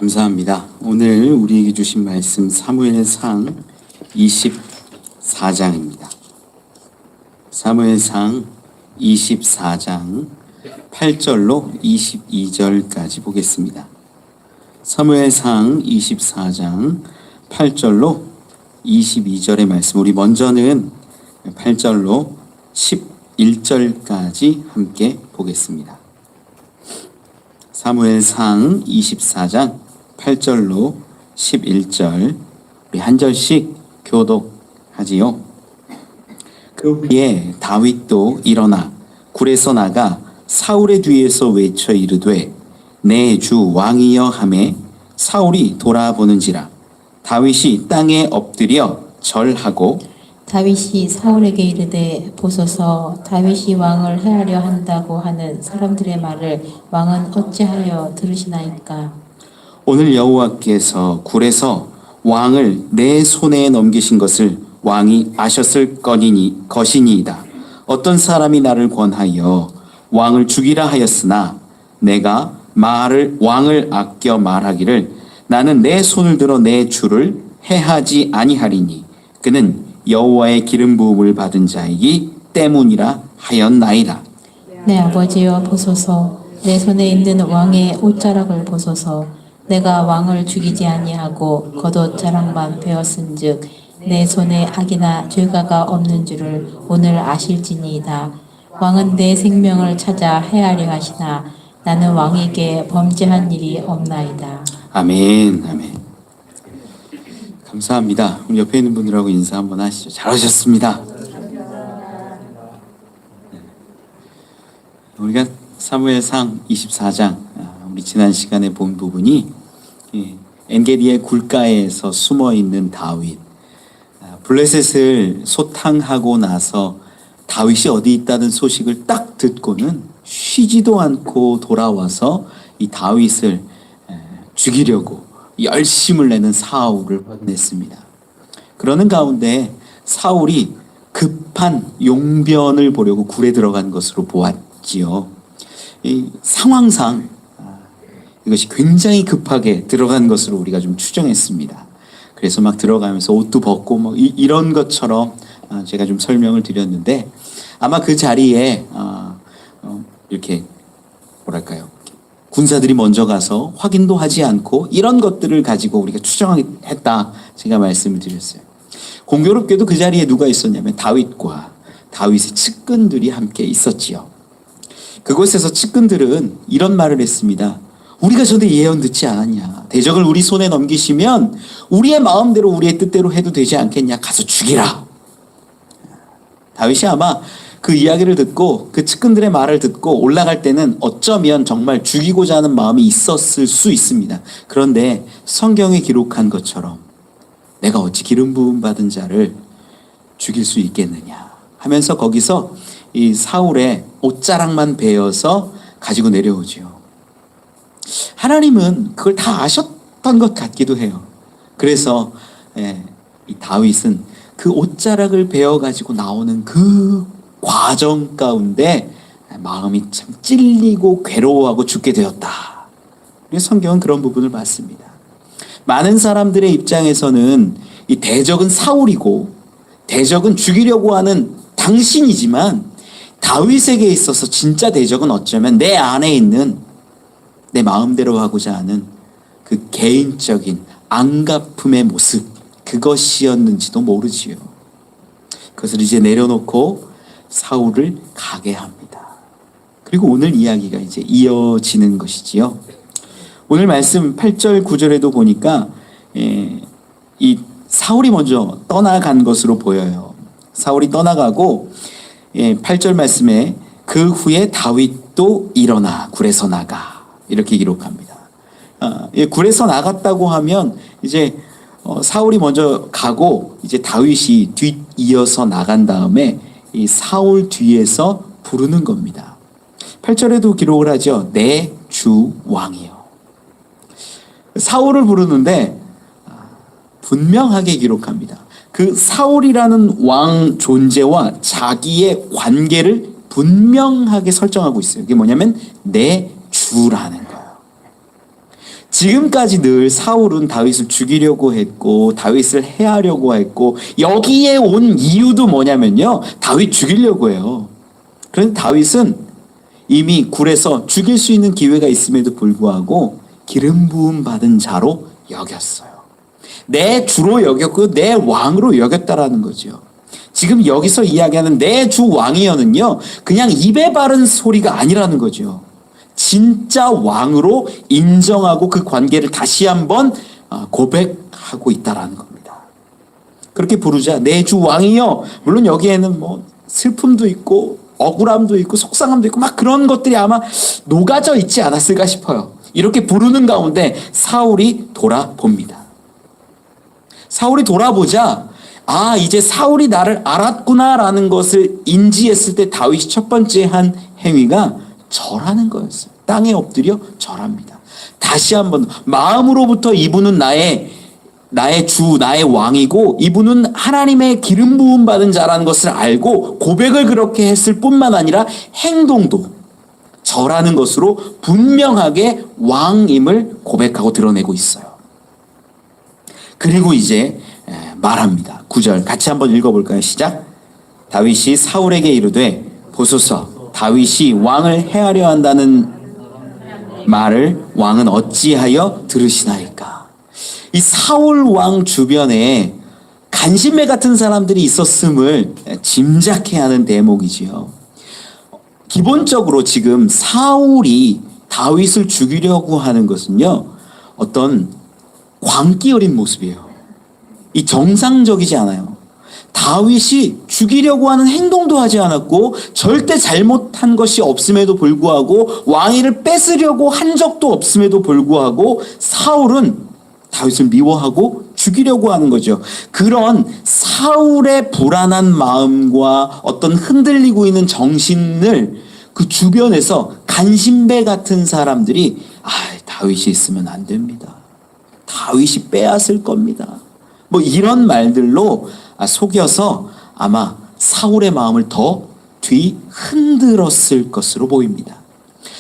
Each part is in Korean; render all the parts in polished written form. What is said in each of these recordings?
감사합니다. 오늘 우리에게 주신 말씀 사무엘상 24장입니다. 사무엘상 24장 8절로 22절까지 보겠습니다. 사무엘상 24장 8절로 22절의 말씀, 우리 먼저는 8절로 11절까지 함께 보겠습니다. 사무엘상 24장 8절로 11절, 우리 한 절씩 교독하지요. 그 후에 다윗도 일어나 굴에서 나가 사울의 뒤에서 외쳐 이르되 내 주 왕이여 하매 사울이 돌아보는지라. 다윗이 땅에 엎드려 절하고 다윗이 사울에게 이르되 보소서, 다윗이 왕을 해하려 한다고 하는 사람들의 말을 왕은 어찌하여 들으시나이까? 오늘 여호와께서 굴에서 왕을 내 손에 넘기신 것을 왕이 아셨을 것이니이다. 어떤 사람이 나를 권하여 왕을 죽이라 하였으나 내가 왕을 아껴 말하기를 나는 내 손을 들어 내 주를 해하지 아니하리니 그는 여호와의 기름 부음을 받은 자이기 때문이라 하였나이다. 내 아버지여 보소서, 내 손에 있는 왕의 옷자락을 보소서. 내가 왕을 죽이지 아니하고 겉옷 자락만 베었은즉 내 손에 악이나 죄가가 없는 줄을 오늘 아실지니이다. 왕은 내 생명을 찾아 해하려 하시나 나는 왕에게 범죄한 일이 없나이다. 아멘. 아멘. 감사합니다. 우리 옆에 있는 분들하고 인사 한번 하시죠. 잘하셨습니다. 우리가 사무엘상 24장, 우리 지난 시간에 본 부분이 엔게디의 굴가에서 숨어있는 다윗, 블레셋을 소탕하고 나서 다윗이 어디 있다는 소식을 딱 듣고는 쉬지도 않고 돌아와서 이 다윗을 죽이려고 열심을 내는 사울을 확인했습니다. 그러는 가운데 사울이 급한 용변을 보려고 굴에 들어간 것으로 보았지요. 이 상황상 이것이 굉장히 급하게 들어간 것으로 우리가 좀 추정했습니다. 그래서 막 들어가면서 옷도 벗고 뭐 이런 것처럼 제가 좀 설명을 드렸는데, 아마 그 자리에 이렇게 뭐랄까요, 군사들이 먼저 가서 확인도 하지 않고 이런 것들을 가지고 우리가 추정했다, 제가 말씀을 드렸어요. 공교롭게도 그 자리에 누가 있었냐면 다윗과 다윗의 측근들이 함께 있었지요. 그곳에서 측근들은 이런 말을 했습니다. 우리가 전에 예언 듣지 않았냐? 대적을 우리 손에 넘기시면 우리의 마음대로 우리의 뜻대로 해도 되지 않겠냐? 가서 죽이라. 다윗이 아마 그 이야기를 듣고 그 측근들의 말을 듣고 올라갈 때는 어쩌면 정말 죽이고자 하는 마음이 있었을 수 있습니다. 그런데 성경에 기록한 것처럼 내가 어찌 기름 부음 받은 자를 죽일 수 있겠느냐 하면서 거기서 이 사울의 옷자락만 베어서 가지고 내려오지요. 하나님은 그걸 다 아셨던 것 같기도 해요. 그래서 이 다윗은 그 옷자락을 베어 가지고 나오는 그 과정 가운데 마음이 참 찔리고 괴로워하고 죽게 되었다. 성경은 그런 부분을 봤습니다. 많은 사람들의 입장에서는 이 대적은 사울이고 대적은 죽이려고 하는 당신이지만 다윗에게 있어서 진짜 대적은 어쩌면 내 안에 있는 내 마음대로 하고자 하는 그 개인적인 안갚음의 모습, 그것이었는지도 모르지요. 그것을 이제 내려놓고 사울을 가게 합니다. 그리고 오늘 이야기가 이제 이어지는 것이지요. 오늘 말씀 8절 9절에도 보니까 이 사울이 먼저 떠나간 것으로 보여요. 사울이 떠나가고 8절 말씀에 그 후에 다윗도 일어나 굴에서 나가, 이렇게 기록합니다. 굴에서 나갔다고 하면 이제 사울이 먼저 가고 이제 다윗이 뒤이어서 나간 다음에 이 사울 뒤에서 부르는 겁니다. 8절에도 기록을 하죠. 내 주 왕이요. 사울을 부르는데 분명하게 기록합니다. 그 사울이라는 왕 존재와 자기의 관계를 분명하게 설정하고 있어요. 이게 뭐냐면 내 주라는 거예요. 지금까지 늘 사울은 다윗을 죽이려고 했고 다윗을 해하려고 했고 여기에 온 이유도 뭐냐면요. 다윗 죽이려고 해요. 그런데 다윗은 이미 굴에서 죽일 수 있는 기회가 있음에도 불구하고 기름 부음 받은 자로 여겼어요. 내 주로 여겼고 내 왕으로 여겼다라는 거죠. 지금 여기서 이야기하는 내 주 왕이여는요. 그냥 입에 바른 소리가 아니라는 거죠. 진짜 왕으로 인정하고 그 관계를 다시 한번 고백하고 있다라는 겁니다. 그렇게 부르자 내 주 왕이여. 물론 여기에는 뭐 슬픔도 있고 억울함도 있고 속상함도 있고 막 그런 것들이 아마 녹아져 있지 않았을까 싶어요. 이렇게 부르는 가운데 사울이 돌아봅니다. 사울이 돌아보자 이제 사울이 나를 알았구나라는 것을 인지했을 때 다윗이 첫 번째 한 행위가 절하는 거였어요. 땅에 엎드려 절합니다. 다시 한번 마음으로부터 이분은 나의 주, 나의 왕이고 이분은 하나님의 기름 부음 받은 자라는 것을 알고 고백을 그렇게 했을 뿐만 아니라 행동도 절하는 것으로 분명하게 왕임을 고백하고 드러내고 있어요. 그리고 이제 말합니다. 9절 같이 한번 읽어볼까요? 시작. 다윗이 사울에게 이르되 보소서 다윗이 왕을 해하려 한다는 말을 왕은 어찌하여 들으시나이까. 이 사울 왕 주변에 간신매 같은 사람들이 있었음을 짐작해야 하는 대목이지요. 기본적으로 지금 사울이 다윗을 죽이려고 하는 것은요, 어떤 광기 어린 모습이에요. 이 정상적이지 않아요. 다윗이 죽이려고 하는 행동도 하지 않았고 절대 잘못한 것이 없음에도 불구하고 왕위를 뺏으려고 한 적도 없음에도 불구하고 사울은 다윗을 미워하고 죽이려고 하는 거죠. 그런 사울의 불안한 마음과 어떤 흔들리고 있는 정신을 그 주변에서 간신배 같은 사람들이 다윗이 있으면 안 됩니다. 다윗이 빼앗을 겁니다. 뭐 이런 말들로 속여서 아마 사울의 마음을 더 뒤흔들었을 것으로 보입니다.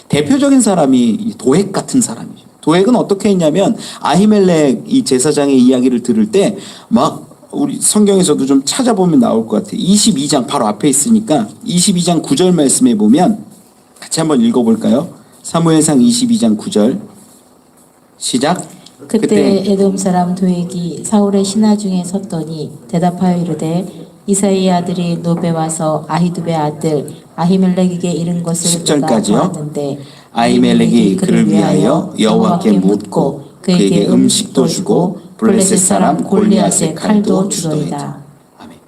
대표적인 사람이 도액 같은 사람이죠. 도액은 어떻게 했냐면 아히멜렉 이 제사장의 이야기를 들을 때 막 우리 성경에서도 좀 찾아보면 나올 것 같아요. 22장 바로 앞에 있으니까 22장 9절 말씀에 보면 같이 한번 읽어볼까요? 사무엘상 22장 9절 시작. 그때 에돔 사람 도액이 사울의 신하 중에 섰더니 대답하여 이르되 이사의 아들이 노베 와서 아히두베 아들 아히멜렉에게 이른 것을 10절까지요. 보았는데 아히멜렉이 그를 위하여 여호와께 묻고 그에게 음식도 주고 블레셋 사람 골리앗의 칼도 주더이다. 아멘.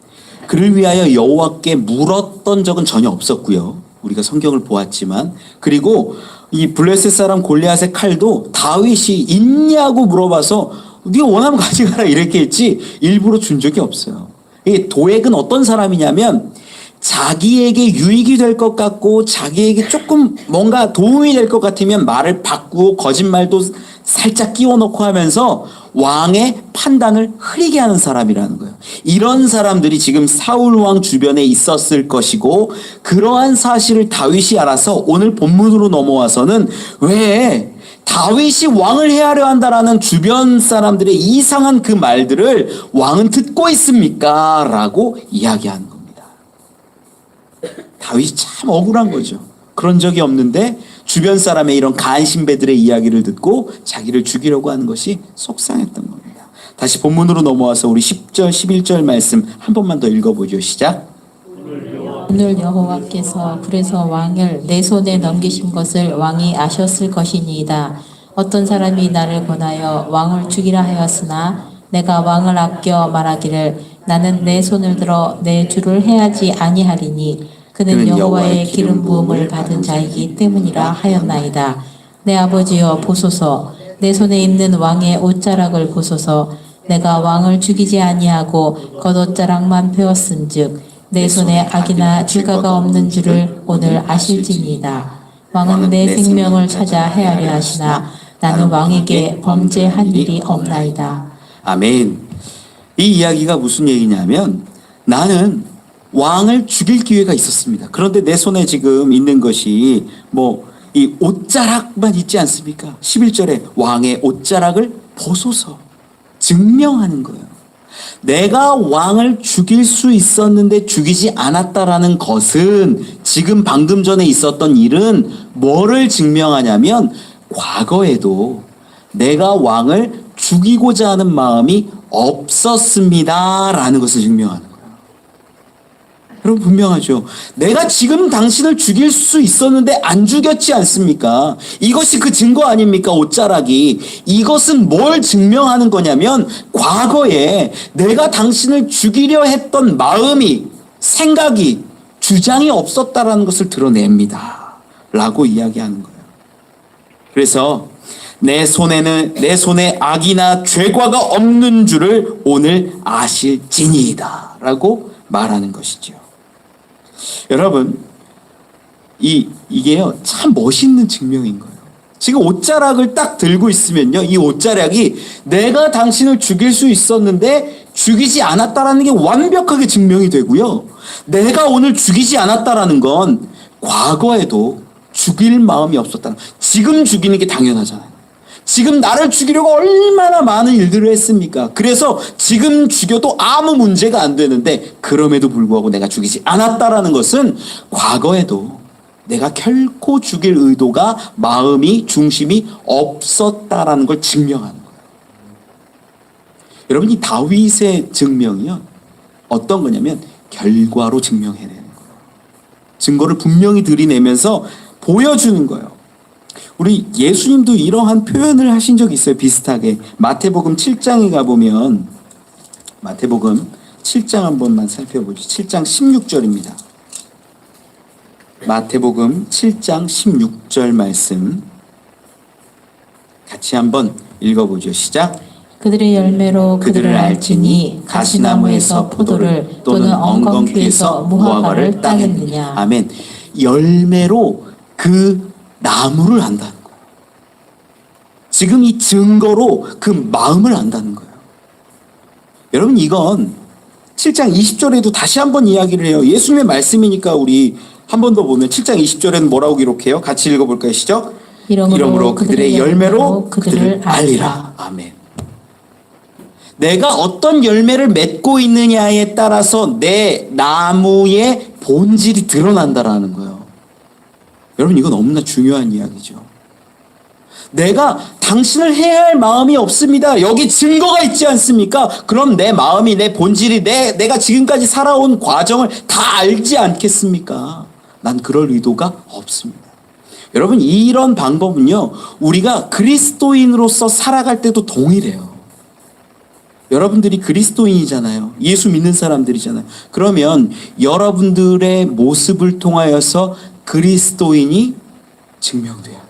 그를 위하여 여호와께 물었던 적은 전혀 없었고요. 우리가 성경을 보았지만 그리고 이 블레셋 사람 골리앗의 칼도 다윗이 있냐고 물어봐서 네가 원하면 가져가라 이렇게 했지 일부러 준 적이 없어요. 이 도액은 어떤 사람이냐면 자기에게 유익이 될 것 같고 자기에게 조금 뭔가 도움이 될 것 같으면 말을 바꾸고 거짓말도 살짝 끼워 넣고 하면서 왕의 판단을 흐리게 하는 사람이라는 거예요. 이런 사람들이 지금 사울 왕 주변에 있었을 것이고 그러한 사실을 다윗이 알아서 오늘 본문으로 넘어와서는 왜 다윗이 왕을 해하려 한다라는 주변 사람들의 이상한 그 말들을 왕은 듣고 있습니까? 라고 이야기하는 겁니다. 다윗이 참 억울한 거죠. 그런 적이 없는데 주변 사람의 이런 간신배들의 이야기를 듣고 자기를 죽이려고 하는 것이 속상했던 겁니다. 다시 본문으로 넘어와서 우리 10절, 11절 말씀 한 번만 더 읽어보죠. 시작. 오늘 여호와께서 그래서 왕을 내 손에 넘기신 것을 왕이 아셨을 것이니이다. 어떤 사람이 나를 권하여 왕을 죽이라 하였으나 내가 왕을 아껴 말하기를 나는 내 손을 들어 내 주를 해하지 아니하리니 그는 여호와의 기름 부음을 받은 자이기 때문이라 하였나이다. 내 아버지여 보소서 내 손에 있는 왕의 옷자락을 보소서 내가 왕을 죽이지 아니하고 겉옷자락만 베었은즉 내 손에 악이나 질가가 없는 줄을 오늘 아실지니이다. 왕은 내 생명을 찾아 해하려 하시나 나는 왕에게 범죄한 일이 없나이다. 아멘. 이 이야기가 무슨 얘기냐면 나는 왕을 죽일 기회가 있었습니다. 그런데 내 손에 지금 있는 것이 뭐 이 옷자락만 있지 않습니까? 11절에 왕의 옷자락을 벗어서 증명하는 거예요. 내가 왕을 죽일 수 있었는데 죽이지 않았다라는 것은 지금 방금 전에 있었던 일은 뭐를 증명하냐면 과거에도 내가 왕을 죽이고자 하는 마음이 없었습니다라는 것을 증명하는 거예요. 여러분 분명하죠. 내가 지금 당신을 죽일 수 있었는데 안 죽였지 않습니까? 이것이 그 증거 아닙니까? 옷자락이. 이것은 뭘 증명하는 거냐면 과거에 내가 당신을 죽이려 했던 마음이, 생각이, 주장이 없었다라는 것을 드러냅니다. 라고 이야기하는 거예요. 그래서 내 손에 악이나 죄과가 없는 줄을 오늘 아실지니이다 라고 말하는 것이죠. 여러분, 이게요, 참 멋있는 증명인 거예요. 지금 옷자락을 딱 들고 있으면요, 이 옷자락이 내가 당신을 죽일 수 있었는데 죽이지 않았다라는 게 완벽하게 증명이 되고요. 내가 오늘 죽이지 않았다라는 건 과거에도 죽일 마음이 없었다는, 지금 죽이는 게 당연하잖아요. 지금 나를 죽이려고 얼마나 많은 일들을 했습니까? 그래서 지금 죽여도 아무 문제가 안 되는데 그럼에도 불구하고 내가 죽이지 않았다라는 것은 과거에도 내가 결코 죽일 의도가, 마음이, 중심이 없었다라는 걸 증명하는 거예요. 여러분, 이 다윗의 증명이요, 어떤 거냐면 결과로 증명해내는 거예요. 증거를 분명히 들이내면서 보여주는 거예요. 우리 예수님도 이러한 표현을 하신 적이 있어요. 비슷하게. 마태복음 7장에 가보면, 마태복음 7장 한 번만 살펴보죠. 7장 16절입니다. 마태복음 7장 16절 말씀 같이 한번 읽어보죠. 시작. 그들의 열매로 그들을 알지니 가시나무에서 포도를 또는 엉겅퀴에서 무화과를 따겠느냐. 아멘. 열매로 그 나무를 안다는 거예요. 지금 이 증거로 그 마음을 안다는 거예요. 여러분, 이건 7장 20절에도 다시 한번 이야기를 해요. 예수님의 말씀이니까 우리 한 번 더 보면 7장 20절에는 뭐라고 기록해요? 같이 읽어볼까요? 시작. 이러므로 그들의 열매로 그들을 알리라. 아멘. 내가 어떤 열매를 맺고 있느냐에 따라서 내 나무의 본질이 드러난다라는 거예요. 여러분, 이건 너무나 중요한 이야기죠. 내가 당신을 해할 마음이 없습니다. 여기 증거가 있지 않습니까? 그럼 내 마음이, 내 본질이, 내가 지금까지 살아온 과정을 다 알지 않겠습니까? 난 그럴 의도가 없습니다. 여러분, 이런 방법은요, 우리가 그리스도인으로서 살아갈 때도 동일해요. 여러분들이 그리스도인이잖아요. 예수 믿는 사람들이잖아요. 그러면 여러분들의 모습을 통하여서 그리스도인이 증명돼야 돼요.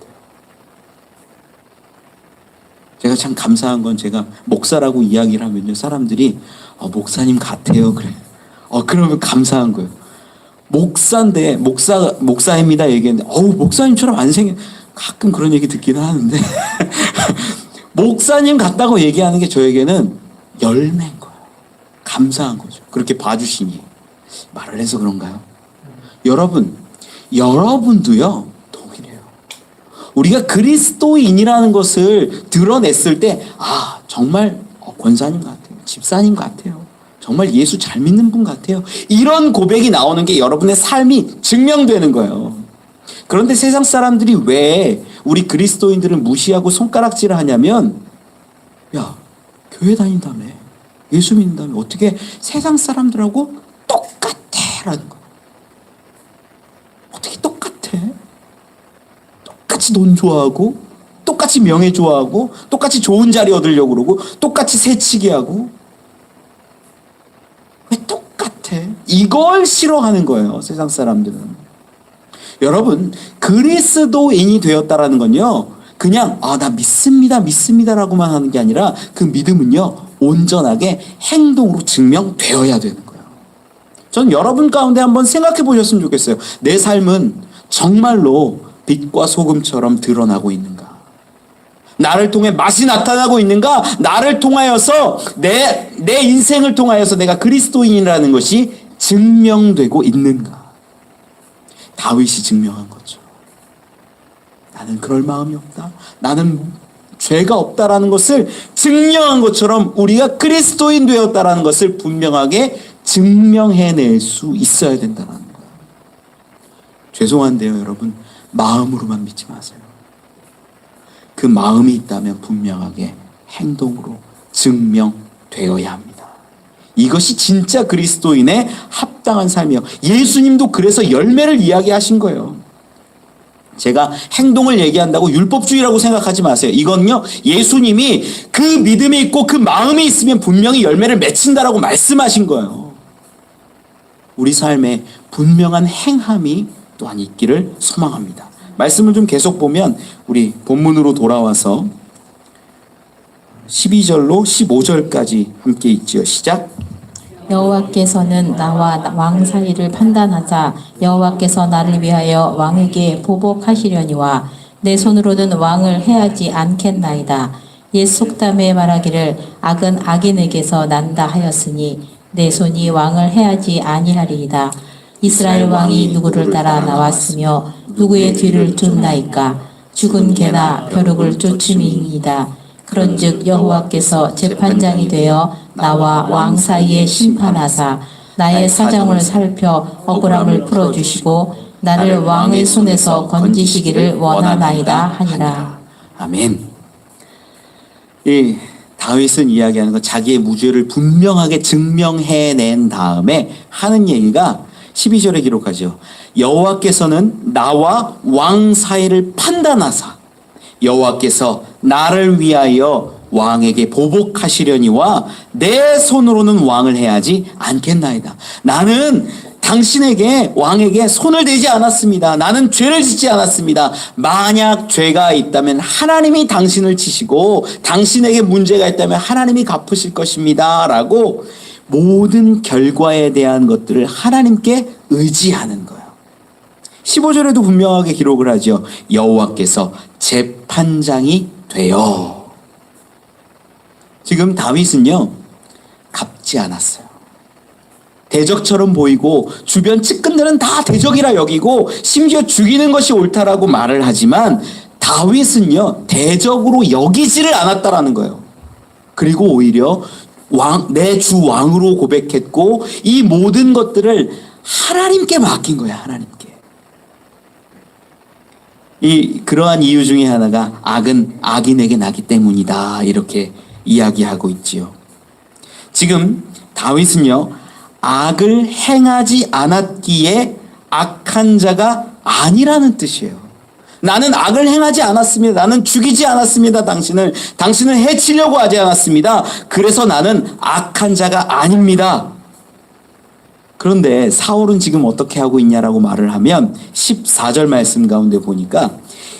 제가 참 감사한 건, 제가 목사라고 이야기를 하면요, 사람들이 목사님 같아요 그래. 그러면 감사한 거예요. 목사인데, 목사입니다 얘기했는데 목사님처럼 안 생겨. 가끔 그런 얘기 듣기는 하는데 목사님 같다고 얘기하는 게 저에게는 열매인 거예요. 감사한 거죠. 그렇게 봐주시니. 말을 해서 그런가요? 여러분도요, 동일해요. 우리가 그리스도인이라는 것을 드러냈을 때, 정말 권사님 같아요. 집사님 같아요. 정말 예수 잘 믿는 분 같아요. 이런 고백이 나오는 게 여러분의 삶이 증명되는 거예요. 그런데 세상 사람들이 왜 우리 그리스도인들을 무시하고 손가락질을 하냐면, 야, 교회 다닌다며, 예수 믿는다며, 어떻게 세상 사람들하고 똑같아? 라는 거예요. 어떻게 똑같아? 똑같이 돈 좋아하고, 똑같이 명예 좋아하고, 똑같이 좋은 자리 얻으려고 그러고, 똑같이 새치기 하고, 왜 똑같아? 이걸 싫어하는 거예요, 세상 사람들은. 여러분, 그리스도인이 되었다라는 건요, 그냥 나 믿습니다라고만 하는 게 아니라 그 믿음은요, 온전하게 행동으로 증명되어야 되는 거예요. 전 여러분 가운데 한번 생각해 보셨으면 좋겠어요. 내 삶은 정말로 빛과 소금처럼 드러나고 있는가? 나를 통해 맛이 나타나고 있는가? 나를 통하여서 내 인생을 통하여서 내가 그리스도인이라는 것이 증명되고 있는가? 다윗이 증명한 거죠. 나는 그럴 마음이 없다. 나는 죄가 없다라는 것을 증명한 것처럼 우리가 그리스도인 되었다라는 것을 분명하게 증명해낼 수 있어야 된다는 거예요. 죄송한데요, 여러분. 마음으로만 믿지 마세요. 그 마음이 있다면 분명하게 행동으로 증명되어야 합니다. 이것이 진짜 그리스도인의 합당한 삶이에요. 예수님도 그래서 열매를 이야기하신 거예요. 제가 행동을 얘기한다고 율법주의라고 생각하지 마세요. 이건요, 예수님이 그 믿음이 있고 그 마음이 있으면 분명히 열매를 맺힌다라고 말씀하신 거예요. 우리 삶에 분명한 행함이 또한 있기를 소망합니다. 말씀을 좀 계속 보면 우리 본문으로 돌아와서 12절로 15절까지 함께 읽지요. 시작. 여호와께서는 나와 왕 사이를 판단하자. 여호와께서 나를 위하여 왕에게 보복하시려니와 내 손으로는 왕을 해하지 않겠나이다. 옛 속담에 말하기를 악은 악인에게서 난다 하였으니 내 손이 왕을 해하지 아니하리이다. 이스라엘 왕이 누구를 따라 나왔으며 누구의 뒤를 쫓나이까? 죽은 개나 벼룩을 쫓음이니이다. 그런즉 여호와께서 재판장이 되어 나와 왕 사이에 심판하사 나의 사정을 살펴 억울함을 풀어주시고 나를 왕의 손에서 건지시기를 원하나이다 하니라. 아멘. 이 다윗은 이야기하는 건 자기의 무죄를 분명하게 증명해낸 다음에 하는 얘기가 12절에 기록하죠. 여호와께서는 나와 왕 사이를 판단하사 여호와께서 나를 위하여 왕에게 보복하시려니와 내 손으로는 왕을 해하지 않겠나이다. 나는 당신에게 왕에게 손을 대지 않았습니다. 나는 죄를 짓지 않았습니다. 만약 죄가 있다면 하나님이 당신을 치시고 당신에게 문제가 있다면 하나님이 갚으실 것입니다. 라고 모든 결과에 대한 것들을 하나님께 의지하는 거예요. 15절에도 분명하게 기록을 하죠. 여호와께서 재판장이 되어. 지금 다윗은요, 갚지 않았어요. 대적처럼 보이고 주변 측근들은 다 대적이라 여기고 심지어 죽이는 것이 옳다라고 말을 하지만 다윗은요, 대적으로 여기지를 않았다라는 거예요. 그리고 오히려 내 주 왕으로 고백했고 이 모든 것들을 하나님께 맡긴 거야. 하나님께. 그러한 이유 중에 하나가 악은 악인에게 나기 때문이다. 이렇게 이야기하고 있지요. 지금 다윗은요, 악을 행하지 않았기에 악한 자가 아니라는 뜻이에요. 나는 악을 행하지 않았습니다. 나는 죽이지 않았습니다. 당신을 해치려고 하지 않았습니다. 그래서 나는 악한 자가 아닙니다. 그런데 사울은 지금 어떻게 하고 있냐라고 말을 하면 14절 말씀 가운데 보니까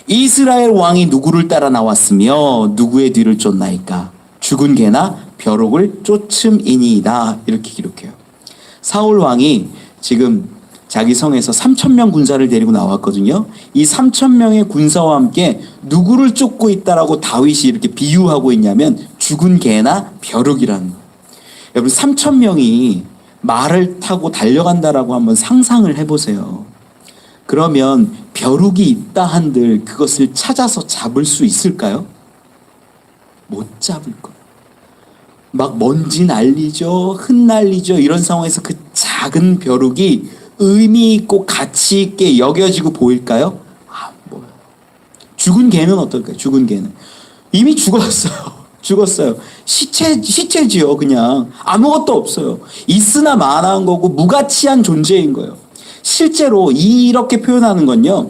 이스라엘 왕이 누구를 따라 나왔으며 누구의 뒤를 쫓나이까? 죽은 개나 벼룩을 쫓음이니이다. 이렇게 기록해요. 사울 왕이 지금 자기 성에서 3,000명 군사를 데리고 나왔거든요. 이 3,000명의 군사와 함께 누구를 쫓고 있다라고 다윗이 이렇게 비유하고 있냐면 죽은 개나 벼룩이라는 거예요. 여러분 3,000명이 말을 타고 달려간다라고 한번 상상을 해보세요. 그러면 벼룩이 있다 한들 그것을 찾아서 잡을 수 있을까요? 못 잡을 거예요. 막 먼지 날리죠, 흩날리죠. 이런 상황에서 그 작은 벼룩이 의미 있고 가치 있게 여겨지고 보일까요? 안 보여요. 죽은 개는 어떨까요? 죽은 개는 이미 죽었어요. 시체지요. 그냥 아무것도 없어요. 있으나 마나한 거고 무가치한 존재인 거예요. 실제로 이렇게 표현하는 건요,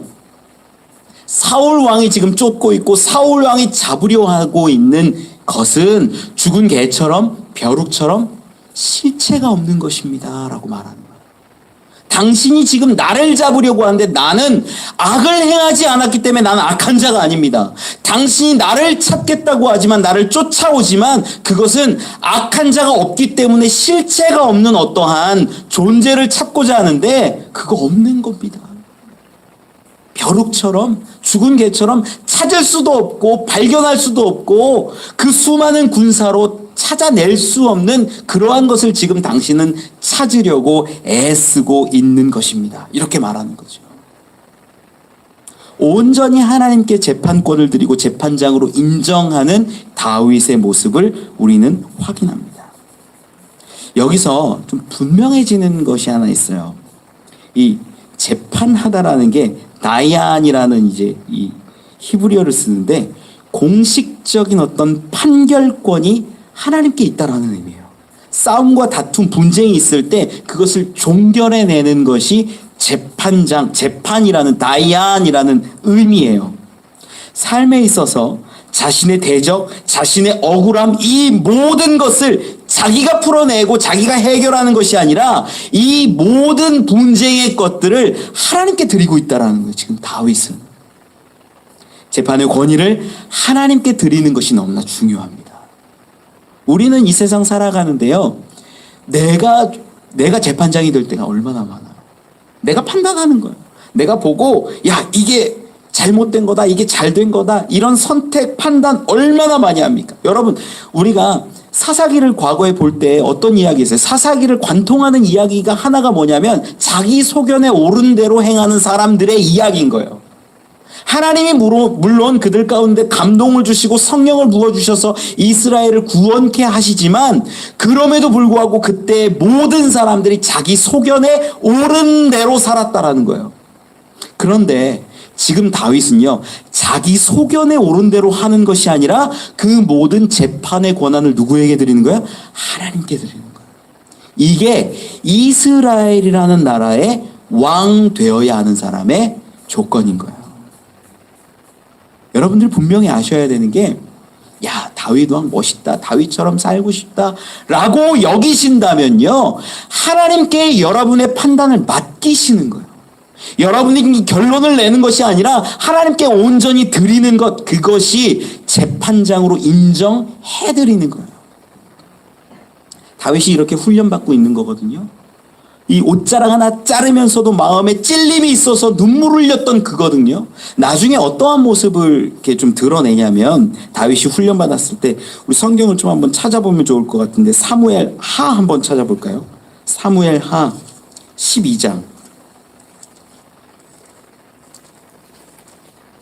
사울 왕이 지금 쫓고 있고 사울 왕이 잡으려 하고 있는 것은 죽은 개처럼 벼룩처럼 실체가 없는 것입니다 라고 말하는 거예요. 당신이 지금 나를 잡으려고 하는데 나는 악을 행하지 않았기 때문에 나는 악한 자가 아닙니다. 당신이 나를 찾겠다고 하지만 나를 쫓아오지만 그것은 악한 자가 없기 때문에 실체가 없는 어떠한 존재를 찾고자 하는데 그거 없는 겁니다. 벼룩처럼 죽은 개처럼 찾을 수도 없고 발견할 수도 없고 그 수많은 군사로 찾아낼 수 없는 그러한 것을 지금 당신은 찾으려고 애쓰고 있는 것입니다. 이렇게 말하는 거죠. 온전히 하나님께 재판권을 드리고 재판장으로 인정하는 다윗의 모습을 우리는 확인합니다. 여기서 좀 분명해지는 것이 하나 있어요. 이 재판하다라는 게 다이안이라는 이제 이 히브리어를 쓰는데 공식적인 어떤 판결권이 하나님께 있다라는 의미예요. 싸움과 다툼, 분쟁이 있을 때 그것을 종결해내는 것이 재판장, 재판이라는 다이안이라는 의미예요. 삶에 있어서 자신의 대적, 자신의 억울함, 이 모든 것을 자기가 풀어내고 자기가 해결하는 것이 아니라 이 모든 분쟁의 것들을 하나님께 드리고 있다는 거예요. 지금 다윗은. 재판의 권위를 하나님께 드리는 것이 너무나 중요합니다. 우리는 이 세상 살아가는데요. 내가 재판장이 될 때가 얼마나 많아요. 내가 판단하는 거예요. 내가 보고 야 이게 잘못된 거다, 이게 잘된 거다, 이런 선택, 판단 얼마나 많이 합니까? 여러분, 우리가 사사기를 과거에 볼 때 어떤 이야기 있어요? 사사기를 관통하는 이야기가 하나가 뭐냐면 자기 소견에 옳은 대로 행하는 사람들의 이야기인 거예요. 하나님이 물론 그들 가운데 감동을 주시고 성령을 부어주셔서 이스라엘을 구원케 하시지만 그럼에도 불구하고 그때 모든 사람들이 자기 소견에 옳은 대로 살았다라는 거예요. 그런데 지금 다윗은요, 자기 소견에 옳은 대로 하는 것이 아니라 그 모든 재판의 권한을 누구에게 드리는 거예요? 하나님께 드리는 거예요. 이게 이스라엘이라는 나라의 왕 되어야 하는 사람의 조건인 거예요. 여러분들 분명히 아셔야 되는 게, 야, 다윗 왕 멋있다, 다윗처럼 살고 싶다 라고 여기신다면요, 하나님께 여러분의 판단을 맡기시는 거예요. 여러분이 결론을 내는 것이 아니라 하나님께 온전히 드리는 것, 그것이 재판장으로 인정해드리는 거예요. 다윗이 이렇게 훈련받고 있는 거거든요. 이 옷자락 하나 자르면서도 마음에 찔림이 있어서 눈물을 흘렸던 그거든요. 나중에 어떠한 모습을 이렇게 좀 드러내냐면, 다윗이 훈련받았을 때 우리 성경을 좀 한번 찾아보면 좋을 것 같은데, 사무엘 하 한번 찾아볼까요? 사무엘 하 12장.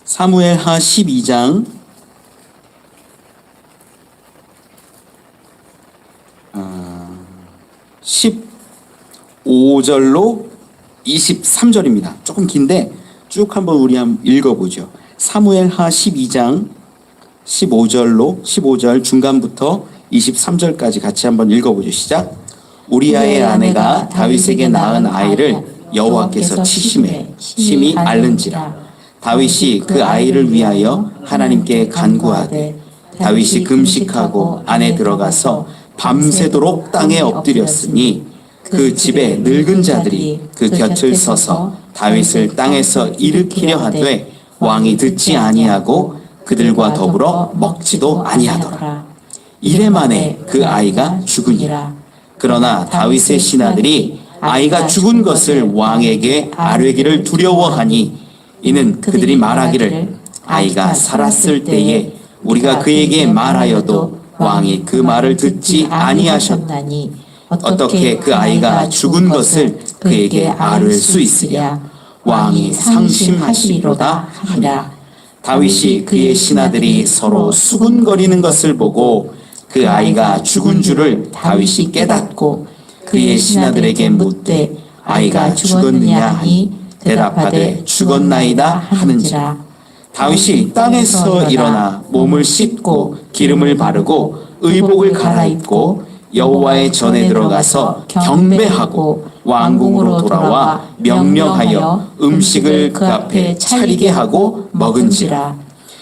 사무엘 하 12장 15절로 23절입니다. 조금 긴데 쭉 한번 우리 한번 읽어보죠. 사무엘 하 12장 15절 중간부터 23절까지 같이 한번 읽어보죠. 시작. 우리아의 아내가 다윗에게 낳은 아이를 여호와께서 치심해 심히 앓는지라. 다윗이 그 아이를 위하여 하나님께 간구하되 다윗이 금식하고 안에 들어가서 밤새도록 땅에 엎드렸으니 그 집에 늙은 자들이 그 곁을 서서 다윗을 땅에서 일으키려 하되 왕이 듣지 아니하고 그들과 더불어 먹지도 아니하더라. 이래 만에 그 아이가 죽으니라. 그러나 다윗의 신하들이 아이가 죽은 것을 왕에게 아뢰기를 두려워하니 이는 그들이 말하기를 아이가 살았을 때에 우리가 그에게 말하여도 왕이 그 말을 듣지 아니하셨나니 어떻게 그 아이가 죽은 것을 그에게 아뢰 수 있으랴. 왕이 상심하시리로다 하니라. 다윗이 그의 신하들이 서로 수군거리는 것을 보고 그 아이가 죽은 줄을 다윗이 깨닫고 그의 신하들에게 묻되 아이가 죽었느냐 하니 대답하되 죽었나이다 하는지라. 다윗이 땅에서 일어나 몸을 씻고 기름을 바르고 의복을 갈아입고 여호와의 전에 들어가서 경배하고 왕궁으로 돌아와 명령하여 음식을 그 앞에 차리게 하고 먹은지라.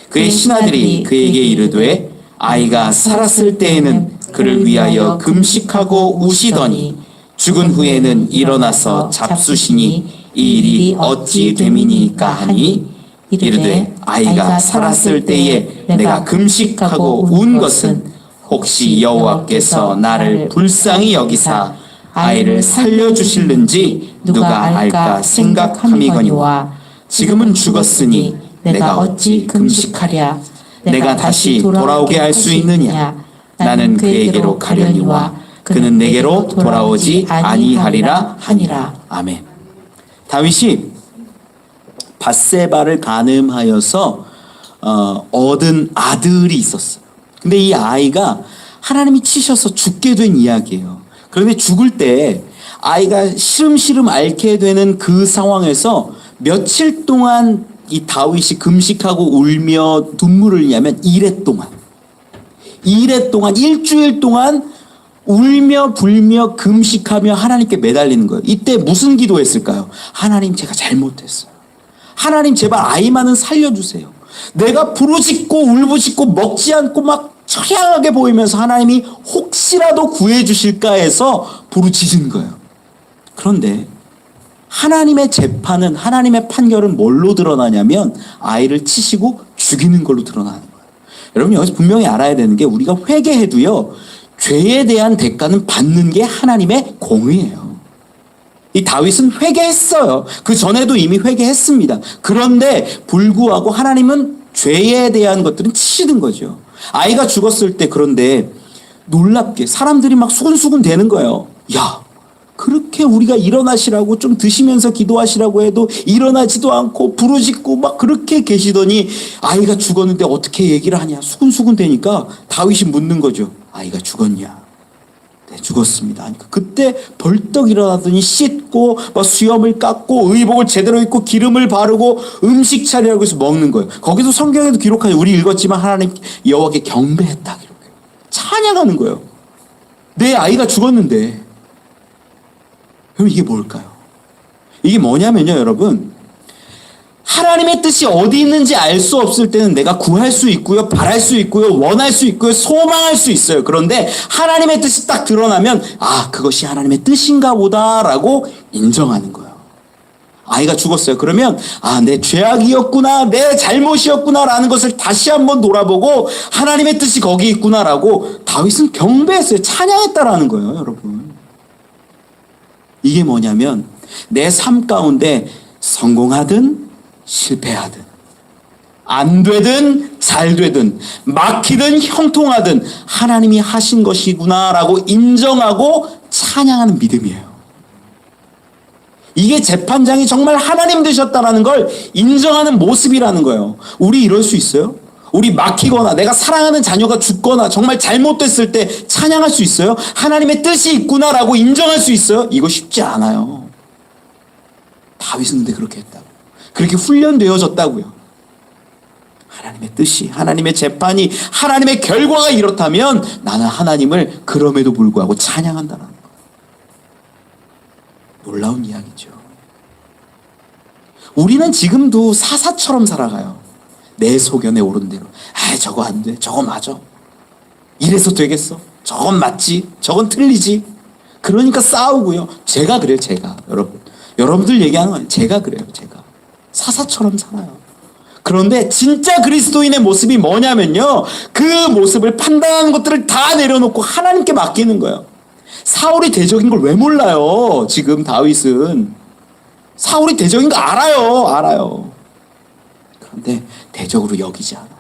그의 신하들이 그에게 이르되 아이가 살았을 때에는 그를 위하여 금식하고 우시더니 죽은 후에는 일어나서 잡수시니 이 일이 어찌 됨이니까 하니 이르되 아이가 살았을 때에 내가 금식하고 운 것은 혹시 여호와께서 나를 불쌍히 여기사 아이를 살려주실는지 누가 알까 생각함이거니와 지금은 죽었으니 내가 어찌 금식하랴. 내가 다시 돌아오게 할 수 있느냐. 나는 그에게로 가려니와 그는 내게로 돌아오지 아니하리라 하니라. 아멘. 다윗이 밧세바를 간음하여서 얻은 아들이 있었어요. 근데 이 아이가 하나님이 치셔서 죽게 된 이야기예요. 그런데 죽을 때 아이가 시름시름 앓게 되는 그 상황에서 며칠 동안 이 다윗이 금식하고 울며 눈물을 흘리냐면 이래 동안 일주일 동안 울며 불며 금식하며 하나님께 매달리는 거예요. 이때 무슨 기도했을까요? 하나님, 제가 잘못했어요. 하나님, 제발 아이만은 살려주세요. 내가 부르짖고 울부짖고 먹지 않고 막 처량하게 보이면서 하나님이 혹시라도 구해주실까 해서 부르짖은 거예요. 그런데 하나님의 재판은, 하나님의 판결은 뭘로 드러나냐면 아이를 치시고 죽이는 걸로 드러나는 거예요. 여러분, 여기서 분명히 알아야 되는 게, 우리가 회개해도요, 죄에 대한 대가는 받는 게 하나님의 공의예요. 이 다윗은 회개했어요. 그 전에도 이미 회개했습니다. 그런데 불구하고 하나님은 죄에 대한 것들은 치시는 거죠. 아이가 죽었을 때, 그런데 놀랍게 사람들이 막 수근수근 되는 거예요. 야, 그렇게 우리가 일어나시라고 좀 드시면서 기도하시라고 해도 일어나지도 않고 부르짖고 막 그렇게 계시더니 아이가 죽었는데 어떻게 얘기를 하냐, 수근수근 되니까 다윗이 묻는 거죠. 아이가 죽었냐? 네, 죽었습니다. 그러니까 그때 벌떡 일어나더니 씻고 막 수염을 깎고 의복을 제대로 입고 기름을 바르고 음식 차리라고 해서 먹는 거예요. 거기도 성경에도 기록하죠. 우리 읽었지만 하나님 여호와께 경배했다, 기록해요. 찬양하는 거예요. 내 아이가 죽었는데. 그럼 이게 뭘까요? 이게 뭐냐면요, 여러분. 하나님의 뜻이 어디 있는지 알 수 없을 때는 내가 구할 수 있고요, 바랄 수 있고요, 원할 수 있고요, 소망할 수 있어요. 그런데 하나님의 뜻이 딱 드러나면, 아, 그것이 하나님의 뜻인가 보다라고 인정하는 거예요. 아이가 죽었어요. 그러면 아, 내 죄악이었구나, 내 잘못이었구나라는 것을 다시 한번 돌아보고 하나님의 뜻이 거기 있구나라고 다윗은 경배했어요. 찬양했다라는 거예요, 여러분. 이게 뭐냐면 내 삶 가운데 성공하든 실패하든 안 되든 잘 되든 막히든 형통하든 하나님이 하신 것이구나라고 인정하고 찬양하는 믿음이에요. 이게 재판장이 정말 하나님 되셨다라는 걸 인정하는 모습이라는 거예요. 우리 이럴 수 있어요? 우리 막히거나 내가 사랑하는 자녀가 죽거나 정말 잘못됐을 때 찬양할 수 있어요? 하나님의 뜻이 있구나라고 인정할 수 있어요? 이거 쉽지 않아요. 다윗은 근데 그렇게 했다고. 그렇게 훈련되어졌다고요. 하나님의 뜻이, 하나님의 재판이, 하나님의 결과가 이렇다면 나는 하나님을 그럼에도 불구하고 찬양한다는 거예요. 놀라운 이야기죠. 우리는 지금도 사사처럼 살아가요. 내 소견에 오른 대로. 아, 저거 안 돼. 저거 맞아. 이래서 되겠어. 저건 맞지. 저건 틀리지. 그러니까 싸우고요. 제가 그래요, 제가. 여러분들 얘기하는 거예요. 제가 그래요, 제가. 사사처럼 살아요. 그런데 진짜 그리스도인의 모습이 뭐냐면요, 그 모습을 판단하는 것들을 다 내려놓고 하나님께 맡기는 거예요. 사울이 대적인 걸 왜 몰라요? 지금 다윗은 사울이 대적인 거 알아요. 그런데 대적으로 여기지 않아요.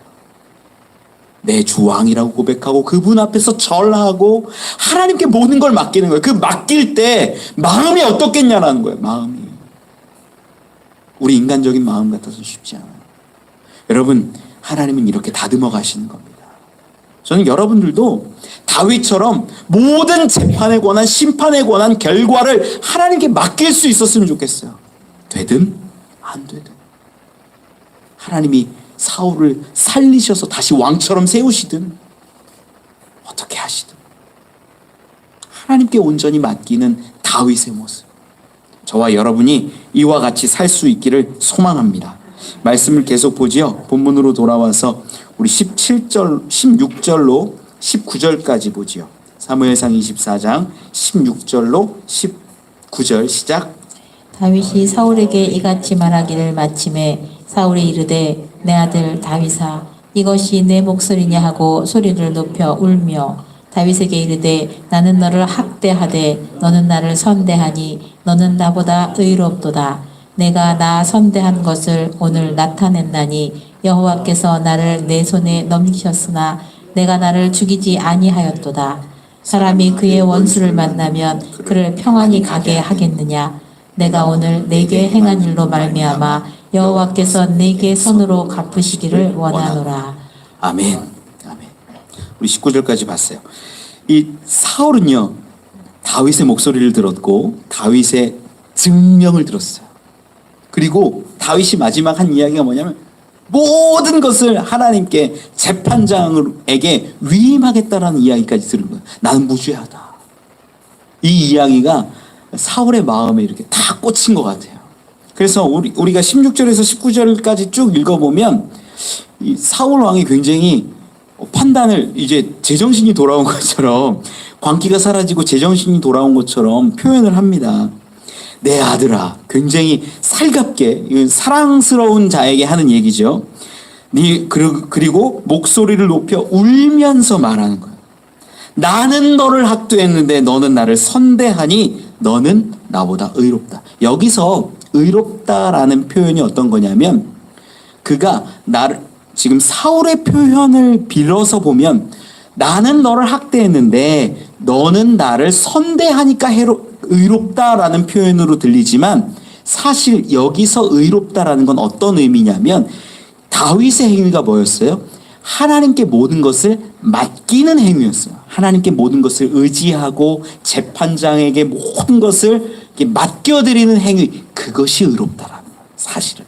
내 주 왕이라고 고백하고 그분 앞에서 절하고 하나님께 모든 걸 맡기는 거예요. 그 맡길 때 마음이 어떻겠냐라는 거예요. 마음이 우리 인간적인 마음 같아서 쉽지 않아요. 여러분, 하나님은 이렇게 다듬어 가시는 겁니다. 저는 여러분들도 다윗처럼 모든 재판에 관한, 심판에 관한 결과를 하나님께 맡길 수 있었으면 좋겠어요. 되든 안 되든. 하나님이 사울을 살리셔서 다시 왕처럼 세우시든 어떻게 하시든 하나님께 온전히 맡기는 다윗의 모습. 저와 여러분이 이와 같이 살 수 있기를 소망합니다. 말씀을 계속 보지요. 본문으로 돌아와서 우리 17절, 16절로 19절까지 보지요. 사무엘상 24장 16절로 19절 시작. 다윗이 사울에게 이같이 말하기를 마침에 사울이 이르되 내 아들 다윗아 이것이 내 목소리냐 하고 소리를 높여 울며 다윗에게 이르되 나는 너를 학대하되 너는 나를 선대하니 너는 나보다 의롭도다. 내가 나 선대한 것을 오늘 나타냈나니 여호와께서 나를 내 손에 넘기셨으나 내가 나를 죽이지 아니하였도다. 사람이 그의 원수를 만나면 그를 평안히 가게 하겠느냐. 내가 오늘 내게 행한 일로 말미암아 여호와께서 내게 손으로 갚으시기를 원하노라. 아멘. 아멘. 우리 19절까지 봤어요. 이 사울은요, 다윗의 목소리를 들었고 다윗의 증명을 들었어요. 그리고 다윗이 마지막 한 이야기가 뭐냐면 모든 것을 하나님께 재판장에게 위임하겠다라는 이야기까지 들은 거예요. 나는 무죄하다. 이 이야기가 사울의 마음에 이렇게 다 꽂힌 것 같아요. 그래서 우리가 16절에서 19절까지 쭉 읽어보면 이 사울 왕이 굉장히 판단을 이제 제정신이 돌아온 것처럼, 광기가 사라지고 제정신이 돌아온 것처럼 표현을 합니다. 내 아들아, 굉장히 살갑게 사랑스러운 자에게 하는 얘기죠. 그리고 목소리를 높여 울면서 말하는 거예요. 나는 너를 학대했는데 너는 나를 선대하니 너는 나보다 의롭다. 여기서 의롭다라는 표현이 어떤 거냐면, 그가 나를, 지금 사울의 표현을 빌어서 보면 나는 너를 학대했는데 너는 나를 선대하니까 의롭다라는 표현으로 들리지만, 사실 여기서 의롭다라는 건 어떤 의미냐면 다윗의 행위가 뭐였어요? 하나님께 모든 것을 맡기는 행위였어요. 하나님께 모든 것을 의지하고 재판장에게 모든 것을 맡겨드리는 행위, 그것이 의롭다라는 거예요. 사실은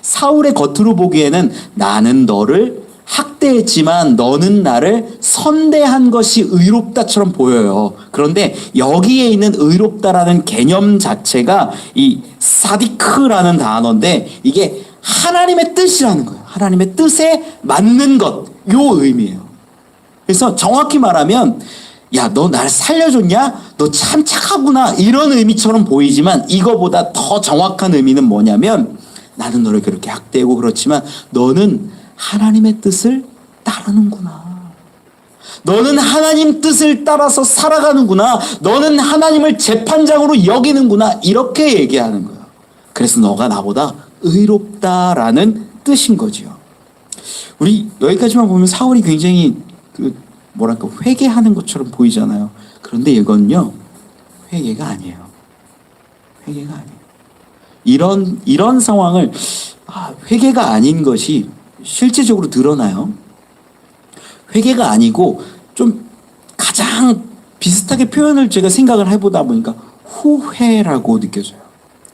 사울의 겉으로 보기에는 나는 너를 학대했지만 너는 나를 선대한 것이 의롭다처럼 보여요. 그런데 여기에 있는 의롭다라는 개념 자체가 이 사디크라는 단어인데, 이게 하나님의 뜻이라는 거예요. 하나님의 뜻에 맞는 것, 요 의미예요. 그래서 정확히 말하면, 야, 너 날 살려줬냐? 너 참 착하구나, 이런 의미처럼 보이지만 이거보다 더 정확한 의미는 뭐냐면, 나는 너를 그렇게 학대하고 그렇지만 너는 하나님의 뜻을 따르는구나. 너는 하나님 뜻을 따라서 살아가는구나. 너는 하나님을 재판장으로 여기는구나. 이렇게 얘기하는 거예요. 그래서 너가 나보다 의롭다라는 뜻인 거죠. 우리 여기까지만 보면 사울이 굉장히 회개하는 것처럼 보이잖아요. 그런데 이건요, 회개가 아니에요. 회개가 아니에요. 이런 상황을, 회개가 아닌 것이 실제적으로 드러나요. 회개가 아니고 좀 가장 비슷하게 표현을 제가 생각을 해보다 보니까 후회라고 느껴져요.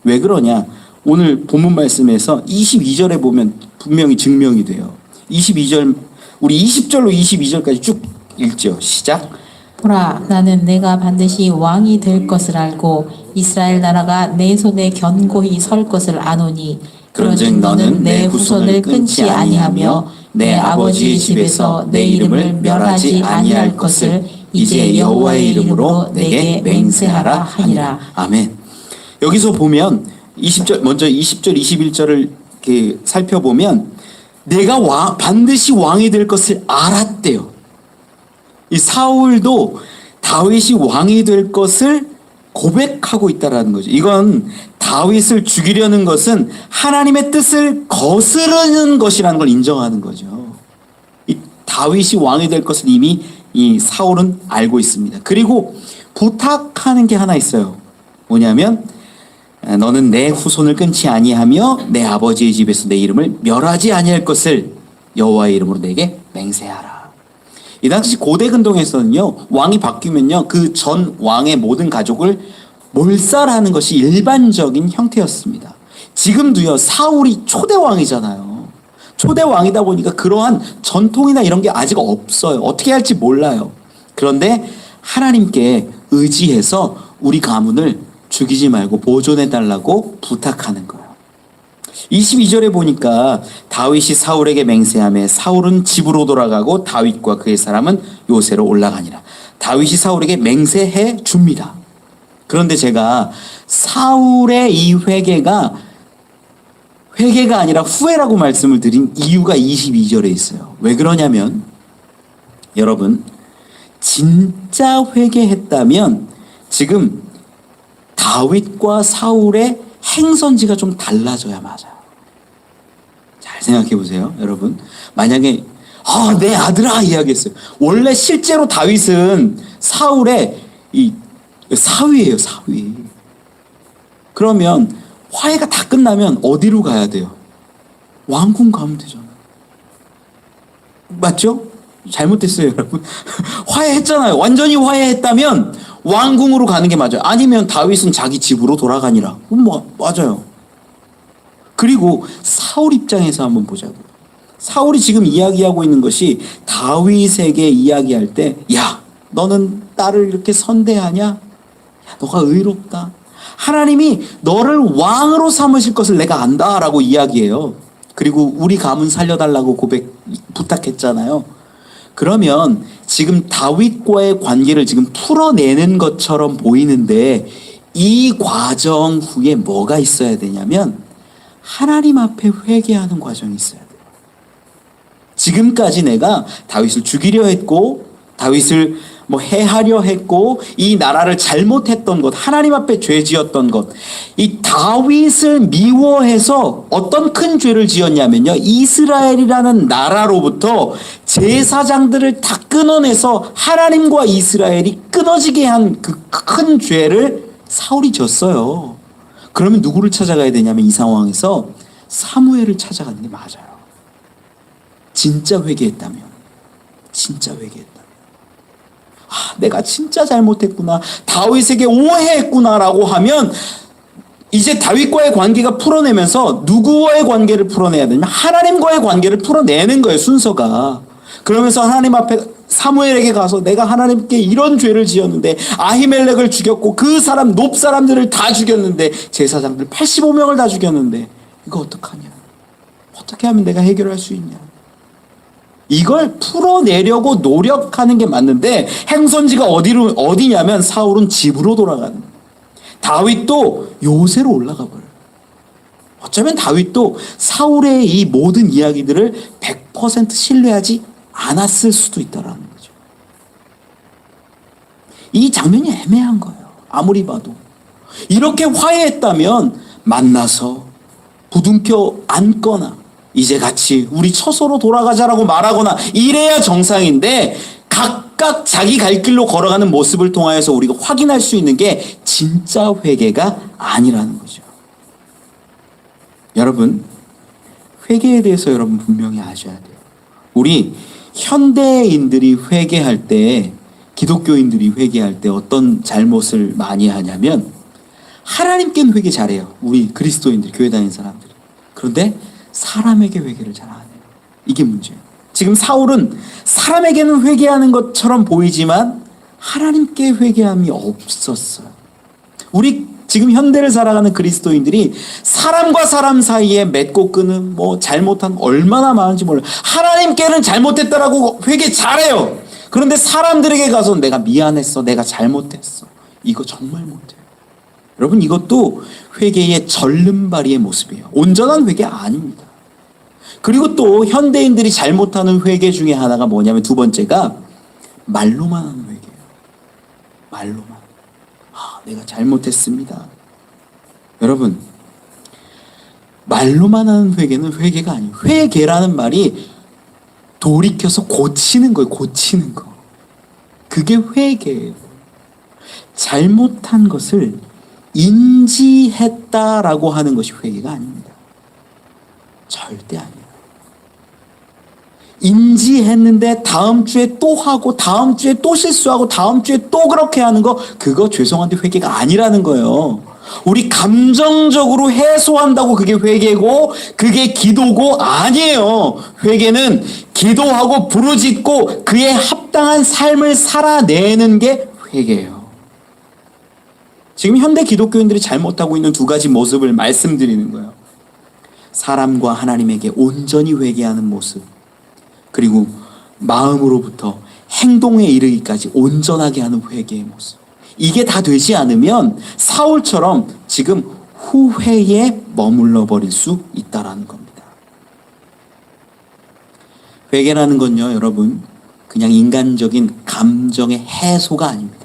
왜 그러냐? 오늘 본문 말씀에서 22절에 보면 분명히 증명이 돼요. 22절, 우리 20절로 22절까지 쭉 읽죠. 시작. 보라, 나는 내가 반드시 왕이 될 것을 알고 이스라엘 나라가 내 손에 견고히 설 것을 아노니, 그런즉 너는 내 후손을 끊지 아니하며 내 아버지의 집에서 내 이름을 멸하지 아니할 것을 이제 여호와의 이름으로 내게 맹세하라 하니라. 아멘. 여기서 보면 20절, 먼저 20절 21절을 이렇게 살펴보면 내가 반드시 왕이 될 것을 알았대요. 이 사울도 다윗이 왕이 될 것을 고백하고 있다라는 거죠. 이건 다윗을 죽이려는 것은 하나님의 뜻을 거스르는 것이라는 걸 인정하는 거죠. 이 다윗이 왕이 될 것을 이미 이 사울은 알고 있습니다. 그리고 부탁하는 게 하나 있어요. 뭐냐면 너는 내 후손을 끊지 아니하며 내 아버지의 집에서 내 이름을 멸하지 아니할 것을 여호와의 이름으로 내게 맹세하라. 이 당시 고대 근동에서는요, 왕이 바뀌면요, 그 전 왕의 모든 가족을 몰살하는 것이 일반적인 형태였습니다. 지금도요, 사울이 초대 왕이잖아요. 초대 왕이다 보니까 그러한 전통이나 이런 게 아직 없어요. 어떻게 할지 몰라요. 그런데 하나님께 의지해서 우리 가문을 죽이지 말고 보존해 달라고 부탁하는 거예요. 22절에 보니까 다윗이 사울에게 맹세하며 사울은 집으로 돌아가고 다윗과 그의 사람은 요새로 올라가니라. 다윗이 사울에게 맹세해 줍니다. 그런데 제가 사울의 이 회개가 아니라 후회라고 말씀을 드린 이유가 22절에 있어요. 왜 그러냐면, 여러분, 진짜 회개했다면 지금 다윗과 사울의 행선지가 좀 달라져야 맞아요. 잘 생각해 보세요, 여러분. 만약에 내 아들아 이야기했어요. 원래 실제로 다윗은 사울의 이 사위예요, 사위. 그러면 화해가 다 끝나면 어디로 가야 돼요? 왕궁 가면 되잖아요. 맞죠? 잘못됐어요, 여러분. 화해했잖아요. 완전히 화해했다면 왕궁으로 가는 게 맞아요. 아니면 다윗은 자기 집으로 돌아가니라. 맞아요. 그리고 사울 입장에서 한번 보자고요. 사울이 지금 이야기하고 있는 것이 다윗에게 이야기할 때, 야, 너는 나를 이렇게 선대하냐? 야, 너가 의롭다. 하나님이 너를 왕으로 삼으실 것을 내가 안다라고 이야기해요. 그리고 우리 가문 살려달라고 부탁했잖아요. 그러면 지금 다윗과의 관계를 지금 풀어내는 것처럼 보이는데 이 과정 후에 뭐가 있어야 되냐면 하나님 앞에 회개하는 과정이 있어야 돼요. 지금까지 내가 다윗을 죽이려 했고 다윗을 해하려 했고 이 나라를 잘못했던 것, 하나님 앞에 죄 지었던 것, 이 다윗을 미워해서 어떤 큰 죄를 지었냐면요, 이스라엘이라는 나라로부터 제사장들을 다 끊어내서 하나님과 이스라엘이 끊어지게 한 그 큰 죄를 사울이 졌어요. 그러면 누구를 찾아가야 되냐면 이 상황에서 사무엘을 찾아가는 게 맞아요. 진짜 회개했다면, 진짜 회개했다면. 내가 진짜 잘못했구나, 다윗에게 오해했구나라고 하면 이제 다윗과의 관계가 풀어내면서 누구와의 관계를 풀어내야 되냐면 하나님과의 관계를 풀어내는 거예요, 순서가. 그러면서 하나님 앞에 사무엘에게 가서 내가 하나님께 이런 죄를 지었는데 아히멜렉을 죽였고 그 사람 높 사람들을 다 죽였는데 제사장들 85명을 다 죽였는데 이거 어떡하냐, 어떻게 하면 내가 해결할 수 있냐, 이걸 풀어내려고 노력하는 게 맞는데 행선지가 어디냐면 사울은 집으로 돌아가는 거예요. 다윗도 요새로 올라가 버려요. 어쩌면 다윗도 사울의 이 모든 이야기들을 100% 신뢰하지 않았을 수도 있다라는 거죠. 이 장면이 애매한 거예요. 아무리 봐도. 이렇게 화해했다면 만나서 부둥켜 안거나 이제 같이 우리 처소로 돌아가자라고 말하거나 이래야 정상인데 각각 자기 갈 길로 걸어가는 모습을 통하여서 우리가 확인할 수 있는 게 진짜 회개가 아니라는 거죠. 여러분, 회개에 대해서 여러분 분명히 아셔야 돼요. 우리 현대인들이 회개할 때, 기독교인들이 회개할 때 어떤 잘못을 많이 하냐면 하나님께는 회개 잘해요. 우리 그리스도인들, 교회 다니는 사람들이. 그런데 사람에게 회개를 잘 안 해요. 이게 문제예요. 지금 사울은 사람에게는 회개하는 것처럼 보이지만 하나님께 회개함이 없었어요. 우리 지금 현대를 살아가는 그리스도인들이 사람과 사람 사이에 맺고 끊은 잘못한 얼마나 많은지 몰라요. 하나님께는 잘못했다라고 회개 잘해요. 그런데 사람들에게 가서 내가 미안했어, 내가 잘못했어, 이거 정말 못해요. 여러분, 이것도 회개의 절름발이의 모습이에요. 온전한 회개 아닙니다. 그리고 또 현대인들이 잘못하는 회개 중에 하나가 뭐냐면 두 번째가 말로만 하는 회개예요. 말로만. 내가 잘못했습니다. 여러분, 말로만 하는 회개는 회개가 아니에요. 회개라는 말이 돌이켜서 고치는 거예요. 고치는 거. 그게 회개예요. 잘못한 것을 인지했다라고 하는 것이 회개가 아닙니다. 절대 아니에요. 인지했는데 다음 주에 또 하고 다음 주에 또 실수하고 다음 주에 또 그렇게 하는 거, 그거 죄송한데 회개가 아니라는 거예요. 우리 감정적으로 해소한다고 그게 회개고 그게 기도고 아니에요. 회개는 기도하고 부르짖고 그에 합당한 삶을 살아내는 게 회개예요. 지금 현대 기독교인들이 잘못하고 있는 두 가지 모습을 말씀드리는 거예요. 사람과 하나님에게 온전히 회개하는 모습, 그리고 마음으로부터 행동에 이르기까지 온전하게 하는 회개의 모습. 이게 다 되지 않으면 사울처럼 지금 후회에 머물러 버릴 수 있다라는 겁니다. 회개라는 건요, 여러분, 그냥 인간적인 감정의 해소가 아닙니다.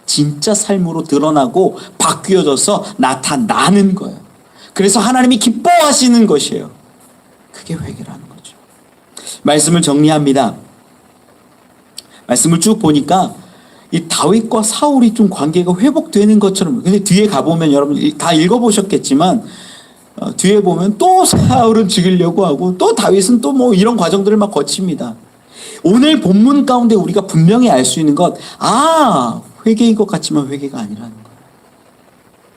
진짜 삶으로 드러나고 바뀌어져서 나타나는 거예요. 그래서 하나님이 기뻐하시는 것이에요. 그게 회개라는 거죠. 말씀을 정리합니다. 말씀을 쭉 보니까 이 다윗과 사울이 좀 관계가 회복되는 것처럼, 근데 뒤에 가보면 여러분 다 읽어보셨겠지만 뒤에 보면 또 사울은 죽이려고 하고 또 다윗은 또 뭐 이런 과정들을 막 거칩니다. 오늘 본문 가운데 우리가 분명히 알 수 있는 것, 회개인 것 같지만 회개가 아니라는 거예요.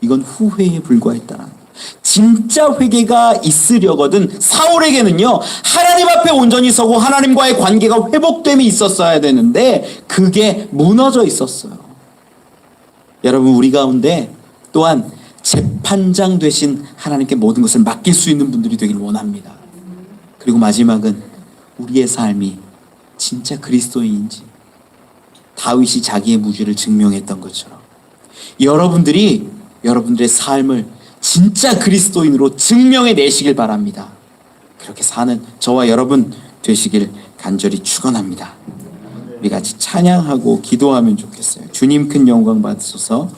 이건 후회에 불과했다라는 거예요. 진짜 회개가 있으려거든 사울에게는요, 하나님 앞에 온전히 서고 하나님과의 관계가 회복됨이 있었어야 되는데 그게 무너져 있었어요. 여러분, 우리 가운데 또한 재판장 되신 하나님께 모든 것을 맡길 수 있는 분들이 되길 원합니다. 그리고 마지막은 우리의 삶이 진짜 그리스도인인지 다윗이 자기의 무죄를 증명했던 것처럼 여러분들이 여러분들의 삶을 진짜 그리스도인으로 증명해 내시길 바랍니다. 그렇게 사는 저와 여러분 되시길 간절히 축원합니다. 우리 같이 찬양하고 기도하면 좋겠어요. 주님 큰 영광 받으소서.